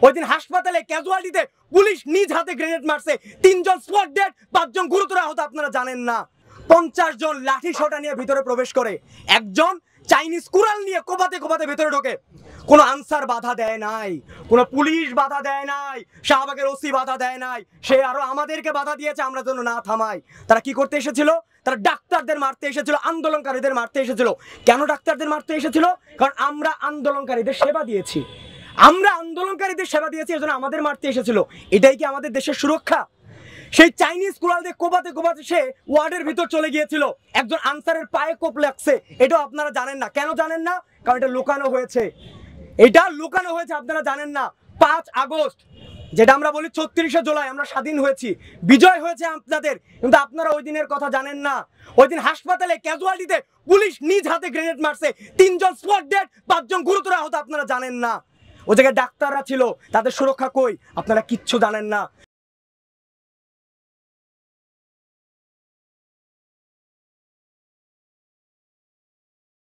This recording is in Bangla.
ওই দিন হাসপাতালে ক্যাজুয়ালিটিতে পুলিশ নিজ হাতে গ্রেনেড মারছে, 3 জন স্পট ডেড, 5 জন গুরুতর আহত। আপনারা জানেন না 50 জন লাঠি সোটা নিয়ে ভিতরে প্রবেশ করে, একজন চাইনিজ কুড়াল নিয়ে কোপাতে কোপাতে ভিতরে ঢোকে। কোনো আনসার বাধা দেয় নাই, কোনো পুলিশ বাধা দেয় নাই, শাহবাগের ওসি বাধা দেয় নাই, সে আরো আমাদেরকে বাধা দিয়েছে আমরা যেন না থামাই। তারা কি করতে এসেছিল? তারা ডাক্তারদের মারতে এসেছিল, আন্দোলনকারীদের মারতে এসেছিল। কেন ডাক্তারদের মারতে এসেছিল? কারণ আমরা আন্দোলনকারীদের সেবা দিয়েছি, আমরা আন্দোলনকারীদের সেবা দিয়েছি, এজন্য আমাদের মারতে এসেছিল। এটাই কি আমাদের দেশের সুরক্ষা? সেই চাইনিজ কুড়াল দিয়ে কোপাতে কোপাতে সে ওয়ার্ডের ভিতর চলে গিয়েছিল, একজন আনসারের পায়ে কোপ লাগছে। এটাও আপনারা জানেন না। কেন জানেন না? কারণ এটা লুকানো হয়েছে, এটা লুকানো হয়েছে, আপনারা জানেন না। 5 আগস্ট, যেটা আমরা বলি 36শে জুলাই আমরা স্বাধীন হয়েছি, বিজয় হয়েছে আপনাদের, কিন্তু আপনারা ওই দিনের কথা জানেন না। ওই দিন হাসপাতালে ক্যাজুয়ালিটিতে পুলিশ নিজ হাতে গ্রেনেড মারছে, 3 জন স্পট ডেড, 5 জন গুরুতর আহত। আপনারা জানেন না। ওই জায়গায় ডাক্তাররা ছিল, তাদের সুরক্ষা কই? আপনারা কিচ্ছু জানেন না।